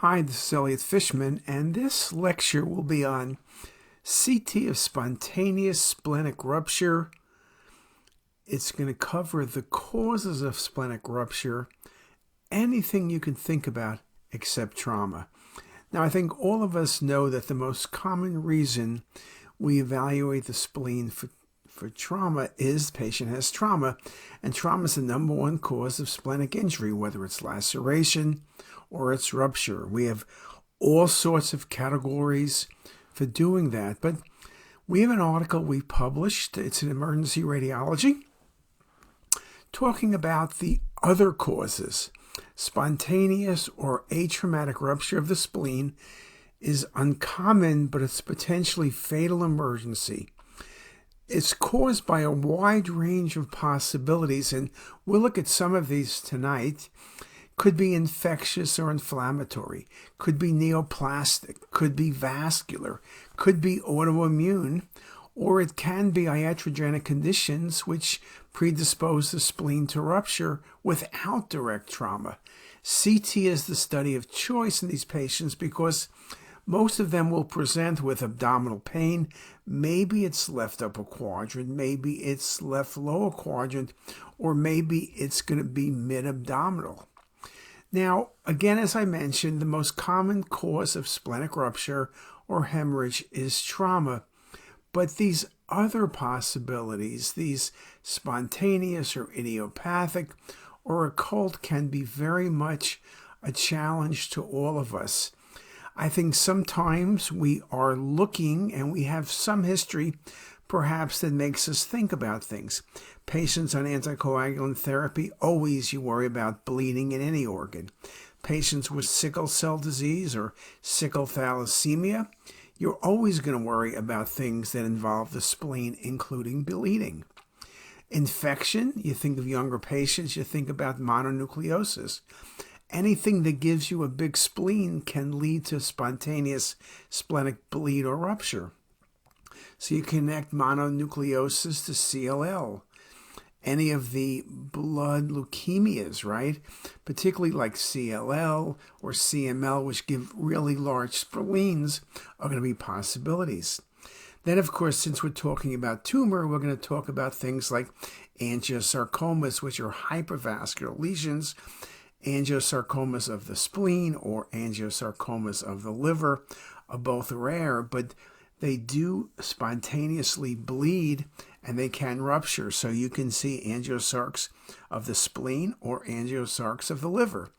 Hi, this is Elliot Fishman, and this lecture will be on CT of spontaneous splenic rupture. It's going to cover the causes of splenic rupture, anything you can think about except trauma. Now, I think all of us know that the most common reason we evaluate the spleen for trauma is the patient has trauma, and trauma is the number one cause of splenic injury, whether it's laceration or it's rupture. We have all sorts of categories for doing that, but we have an article we published, it's in Emergency Radiology, talking about the other causes. Spontaneous or atraumatic rupture of the spleen is uncommon, but it's potentially fatal emergency. It's caused by a wide range of possibilities, and we'll look at some of these tonight. Could be infectious or inflammatory, could be neoplastic, could be vascular, could be autoimmune, or it can be iatrogenic conditions which predispose the spleen to rupture without direct trauma. CT is the study of choice in these patients because most of them will present with abdominal pain. Maybe it's left upper quadrant, maybe it's left lower quadrant, or maybe it's going to be mid-abdominal. Now, again, as I mentioned, the most common cause of splenic rupture or hemorrhage is trauma. But these other possibilities, these spontaneous or idiopathic or occult, can be very much a challenge to all of us. I think sometimes we are looking and we have some history perhaps that makes us think about things. Patients on anticoagulant therapy, always you worry about bleeding in any organ. Patients with sickle cell disease or sickle thalassemia, you're always going to worry about things that involve the spleen, including bleeding. Infection, you think of younger patients, you think about mononucleosis. Anything that gives you a big spleen can lead to spontaneous splenic bleed or rupture. So you connect mononucleosis to CLL. Any of the blood leukemias, right? Particularly like CLL or CML, which give really large spleens, are going to be possibilities. Then, of course, since we're talking about tumor, we're going to talk about things like angiosarcomas, which are hypervascular lesions, angiosarcomas of the spleen or angiosarcomas of the liver are both rare, but they do spontaneously bleed and they can rupture. So you can see angiosarcs of the spleen or angiosarcs of the liver.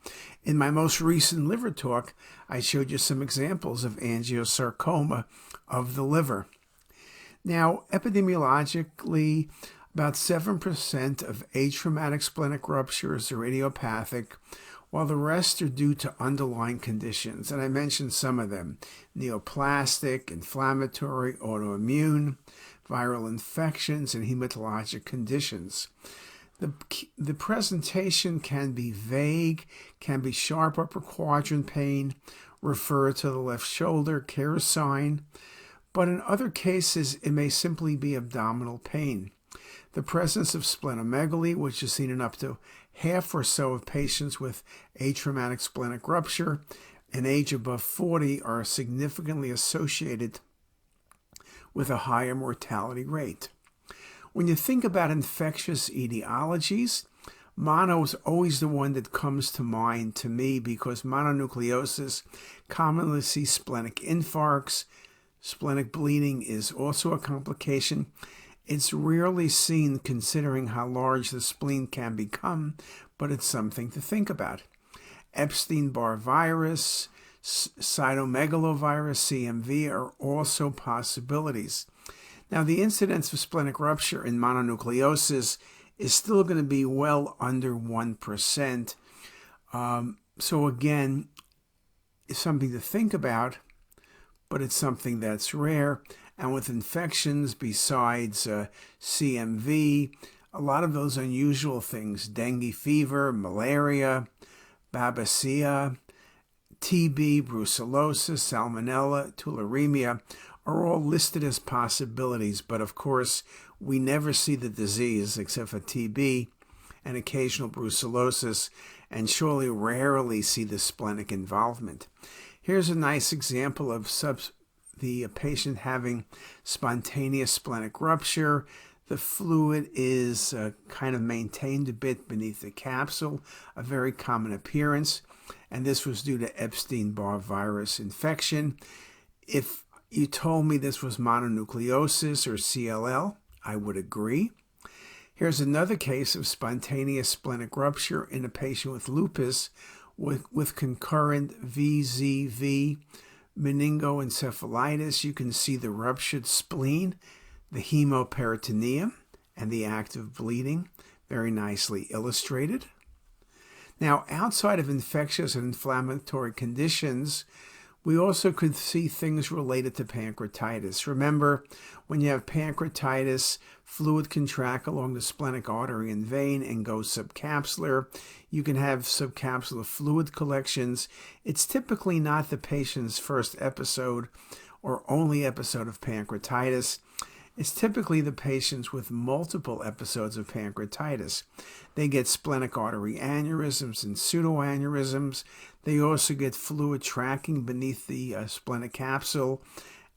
In my most recent liver talk, I showed you some examples of angiosarcoma of the liver. Now, epidemiologically, about 7% of atraumatic splenic ruptures are idiopathic, while the rest are due to underlying conditions. And I mentioned some of them: neoplastic, inflammatory, autoimmune, viral infections, and hematologic conditions. The presentation can be vague, can be sharp upper quadrant pain, refer to the left shoulder, care sign, but in other cases it may simply be abdominal pain. The presence of splenomegaly, which is seen in up to half or so of patients with atraumatic splenic rupture, and age above 40 are significantly associated with a higher mortality rate. When you think about infectious etiologies, mono is always the one that comes to mind to me because mononucleosis commonly sees splenic infarcts. Splenic bleeding is also a complication. It's rarely seen considering how large the spleen can become, but it's something to think about. Epstein-Barr virus, cytomegalovirus, CMV, are also possibilities. Now, the incidence of splenic rupture in mononucleosis is still going to be well under 1%. So again, it's something to think about, but it's something that's rare. And with infections besides CMV, a lot of those unusual things, dengue fever, malaria, babacea, TB, brucellosis, salmonella, tularemia, are all listed as possibilities. But of course, we never see the disease except for TB and occasional brucellosis, and surely rarely see the splenic involvement. Here's a nice example of the patient having spontaneous splenic rupture. The fluid is kind of maintained a bit beneath the capsule, a very common appearance, and this was due to Epstein-Barr virus infection. If you told me this was mononucleosis or CLL, I would agree. Here's another case of spontaneous splenic rupture in a patient with lupus with concurrent VZV meningoencephalitis. You can see the ruptured spleen, the hemoperitoneum, and the active bleeding, very nicely illustrated. Now, outside of infectious and inflammatory conditions, we also could see things related to pancreatitis. Remember, when you have pancreatitis, fluid can track along the splenic artery and vein and go subcapsular. You can have subcapsular fluid collections. It's typically not the patient's first episode or only episode of pancreatitis. It's typically the patients with multiple episodes of pancreatitis. They get splenic artery aneurysms and pseudoaneurysms. They also get fluid tracking beneath the splenic capsule,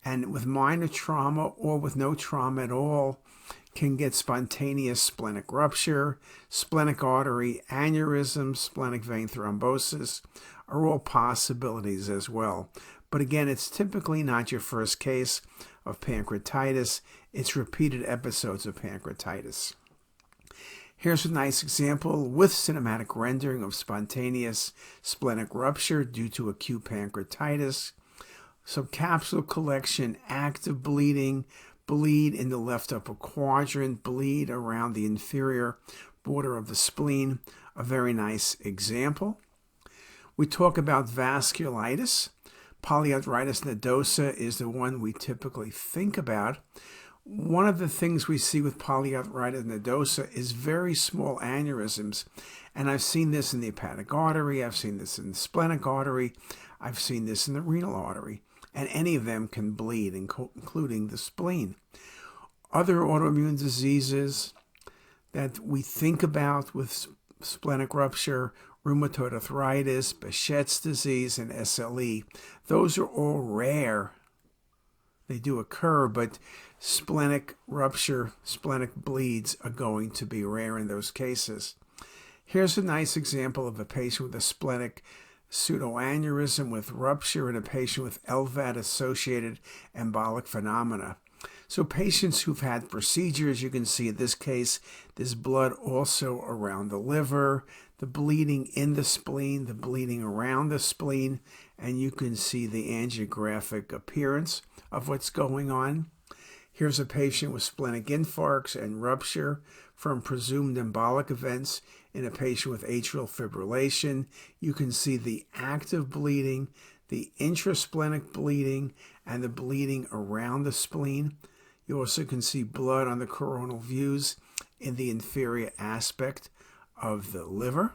and with minor trauma or with no trauma at all, can get spontaneous splenic rupture. Splenic artery aneurysms, splenic vein thrombosis are all possibilities as well. But again, it's typically not your first case of pancreatitis. It's repeated episodes of pancreatitis. Here's a nice example with cinematic rendering of spontaneous splenic rupture due to acute pancreatitis. Subcapsular collection, active bleeding, bleed in the left upper quadrant, bleed around the inferior border of the spleen. A very nice example. We talk about vasculitis. Polyarthritis nodosa is the one we typically think about. One of the things we see with polyarthritis nodosa is very small aneurysms, and I've seen this in the hepatic artery, I've seen this in the splenic artery, I've seen this in the renal artery, and any of them can bleed, including the spleen. Other autoimmune diseases that we think about with splenic rupture, rheumatoid arthritis, Behçet's disease, and SLE. Those are all rare. They do occur, but splenic rupture, splenic bleeds are going to be rare in those cases. Here's a nice example of a patient with a splenic pseudoaneurysm with rupture and a patient with LVAD-associated embolic phenomena. So patients who've had procedures, you can see in this case, there's blood also around the liver, the bleeding in the spleen, the bleeding around the spleen, and you can see the angiographic appearance of what's going on. Here's a patient with splenic infarcts and rupture from presumed embolic events in a patient with atrial fibrillation. You can see the active bleeding, the intrasplenic bleeding, and the bleeding around the spleen. You also can see blood on the coronal views in the inferior aspect of the liver.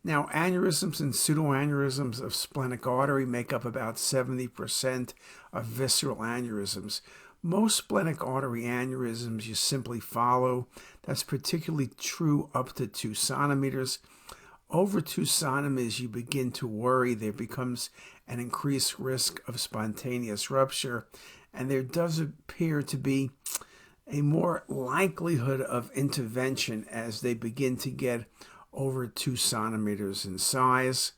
Now, aneurysms and pseudoaneurysms of splenic artery make up about 70% of visceral aneurysms. Most splenic artery aneurysms you simply follow. That's particularly true up to 2 centimeters. Over 2 centimeters, you begin to worry. There becomes an increased risk of spontaneous rupture, and there does appear to be a more likelihood of intervention as they begin to get over 2 centimeters in size.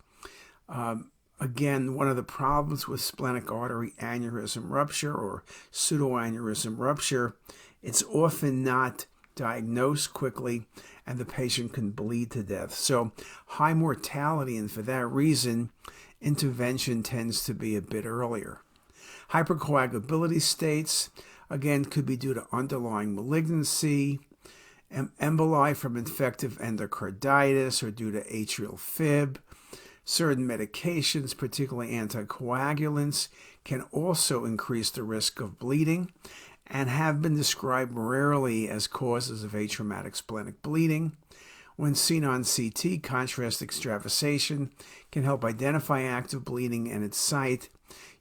Again, one of the problems with splenic artery aneurysm rupture or pseudoaneurysm rupture, it's often not diagnosed quickly and the patient can bleed to death. So high mortality, and for that reason, intervention tends to be a bit earlier. Hypercoagulability states, again, could be due to underlying malignancy, emboli from infective endocarditis or due to atrial fib. Certain medications, particularly anticoagulants, can also increase the risk of bleeding and have been described rarely as causes of atraumatic splenic bleeding. When seen on CT, contrast extravasation can help identify active bleeding and its site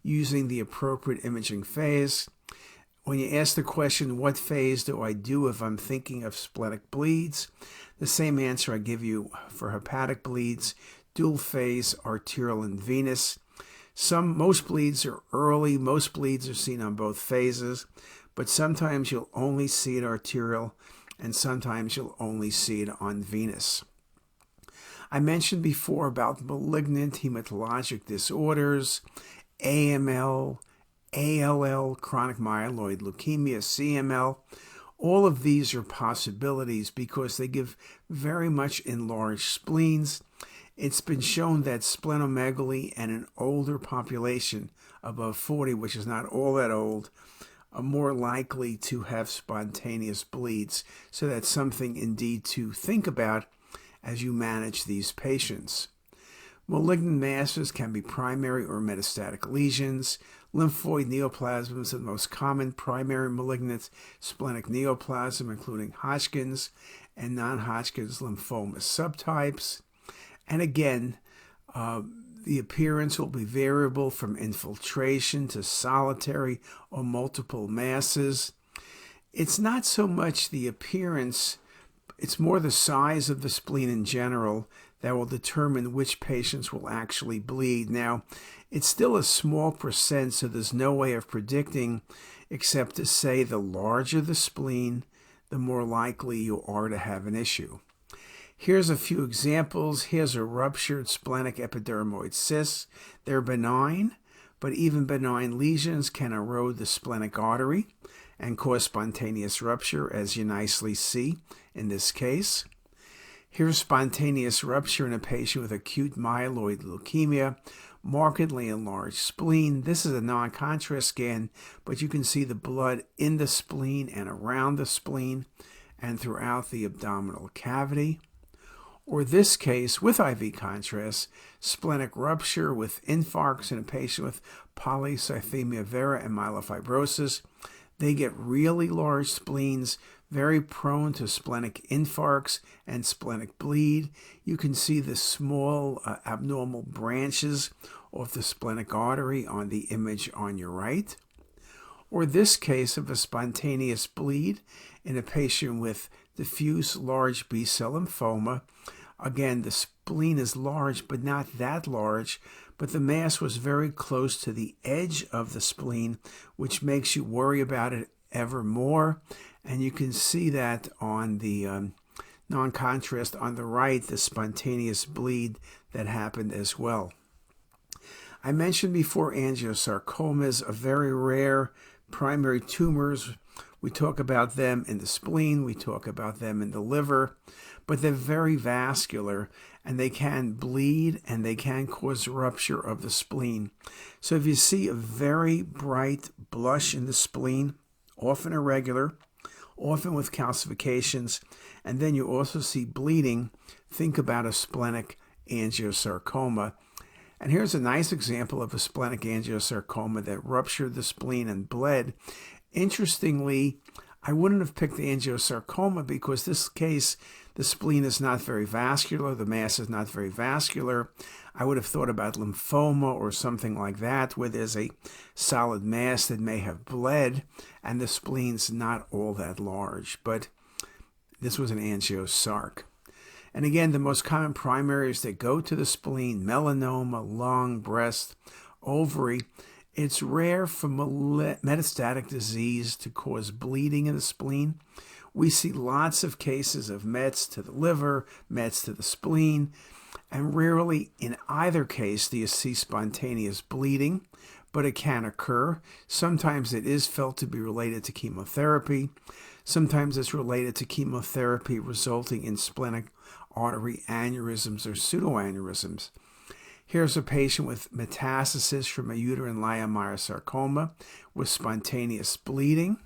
using the appropriate imaging phase. When you ask the question, what phase do I do if I'm thinking of splenic bleeds? The same answer I give you for hepatic bleeds, dual phase, arterial and venous. Most bleeds are early, most bleeds are seen on both phases, but sometimes you'll only see it arterial and sometimes you'll only see it on venous. I mentioned before about malignant hematologic disorders, AML, ALL, chronic myeloid leukemia, CML. All of these are possibilities because they give very much enlarged spleens. It's been shown that splenomegaly and an older population above 40, which is not all that old, are more likely to have spontaneous bleeds. So that's something indeed to think about as you manage these patients. Malignant masses can be primary or metastatic lesions. Lymphoid neoplasms are the most common primary malignant splenic neoplasm, including Hodgkin's and non-Hodgkin's lymphoma subtypes. And again, the appearance will be variable from infiltration to solitary or multiple masses. It's not so much the appearance, it's more the size of the spleen in general that will determine which patients will actually bleed. Now, it's still a small percent, so there's no way of predicting except to say the larger the spleen, the more likely you are to have an issue. Here's a few examples. Here's a ruptured splenic epidermoid cyst. They're benign, but even benign lesions can erode the splenic artery and cause spontaneous rupture, as you nicely see in this case. Here's spontaneous rupture in a patient with acute myeloid leukemia, markedly enlarged spleen. This is a non-contrast scan, but you can see the blood in the spleen and around the spleen and throughout the abdominal cavity. Or this case with IV contrast, splenic rupture with infarcts in a patient with polycythemia vera and myelofibrosis. They get really large spleens, very prone to splenic infarcts and splenic bleed. You can see the small abnormal branches of the splenic artery on the image on your right. Or this case of a spontaneous bleed in a patient with diffuse large B-cell lymphoma. Again, the spleen is large, but not that large, but the mass was very close to the edge of the spleen, which makes you worry about it ever more. And you can see that on the non-contrast on the right, the spontaneous bleed that happened as well. I mentioned before angiosarcomas are very rare primary tumors. We talk about them in the spleen, we talk about them in the liver, but they're very vascular and they can bleed and they can cause rupture of the spleen. So if you see a very bright blush in the spleen, often irregular, often with calcifications, and then you also see bleeding, think about a splenic angiosarcoma. And here's a nice example of a splenic angiosarcoma that ruptured the spleen and bled. Interestingly, I wouldn't have picked the angiosarcoma because this case, the spleen is not very vascular, the mass is not very vascular. I would have thought about lymphoma or something like that, where there's a solid mass that may have bled and the spleen's not all that large. But this was an angiosarc. And again, the most common primaries that go to the spleen: melanoma, lung, breast, ovary. It's rare for metastatic disease to cause bleeding in the spleen. We see lots of cases of mets to the liver, mets to the spleen, and rarely in either case do you see spontaneous bleeding, but it can occur. Sometimes it is felt to be related to chemotherapy. Sometimes it's related to chemotherapy resulting in splenic artery aneurysms or pseudoaneurysms. Here's a patient with metastasis from a uterine leiomyosarcoma with spontaneous bleeding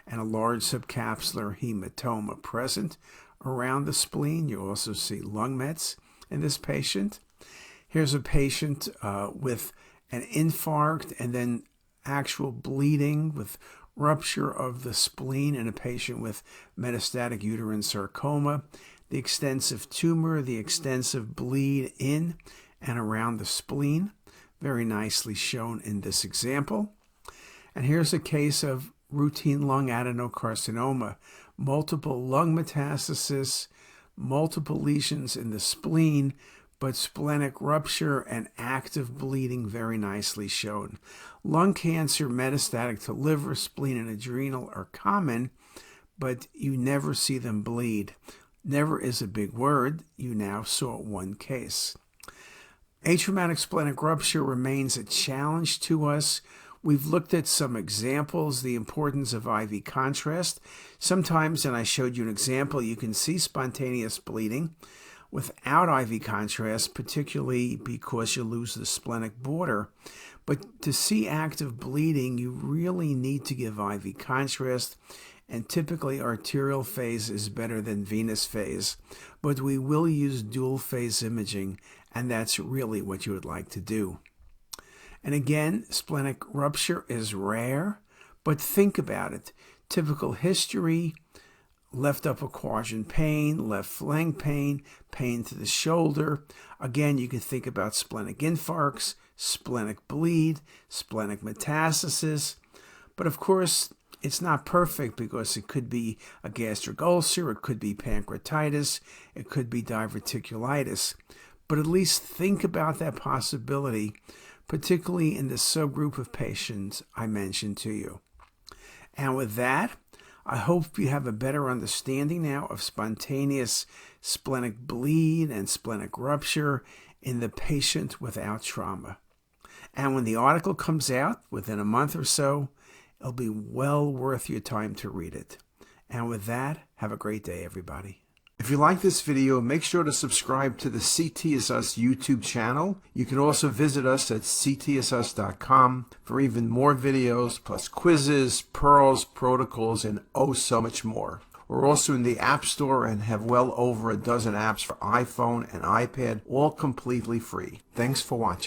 and a large subcapsular hematoma present around the spleen. You also see lung mets in this patient. Here's a patient with an infarct and then actual bleeding with rupture of the spleen in a patient with metastatic uterine sarcoma. The extensive tumor, the extensive bleed in and around the spleen, very nicely shown in this example. And here's a case of routine lung adenocarcinoma, multiple lung metastasis, multiple lesions in the spleen, but splenic rupture and active bleeding very nicely shown. Lung cancer metastatic to liver, spleen, and adrenal are common, but you never see them bleed. Never is a big word. You now saw one case. Atraumatic splenic rupture remains a challenge to us. We've looked at some examples, the importance of IV contrast. Sometimes, and I showed you an example, you can see spontaneous bleeding without IV contrast, particularly because you lose the splenic border. But to see active bleeding, you really need to give IV contrast, and typically arterial phase is better than venous phase. But we will use dual phase imaging, and that's really what you would like to do. And again, splenic rupture is rare, but think about it. Typical history: left upper quadrant pain, left flank pain, pain to the shoulder. Again, you can think about splenic infarcts, splenic bleed, splenic metastasis. But of course, it's not perfect because it could be a gastric ulcer, it could be pancreatitis, it could be diverticulitis. But at least think about that possibility, particularly in the subgroup of patients I mentioned to you. And with that, I hope you have a better understanding now of spontaneous splenic bleed and splenic rupture in the patient without trauma. And when the article comes out within a month or so, it'll be well worth your time to read it. And with that, have a great day, everybody. If you like this video, make sure to subscribe to the CTisus YouTube channel. You can also visit us at ctisus.com for even more videos, plus quizzes, pearls, protocols, and oh so much more. We're also in the App Store and have well over a dozen apps for iPhone and iPad, all completely free. Thanks for watching.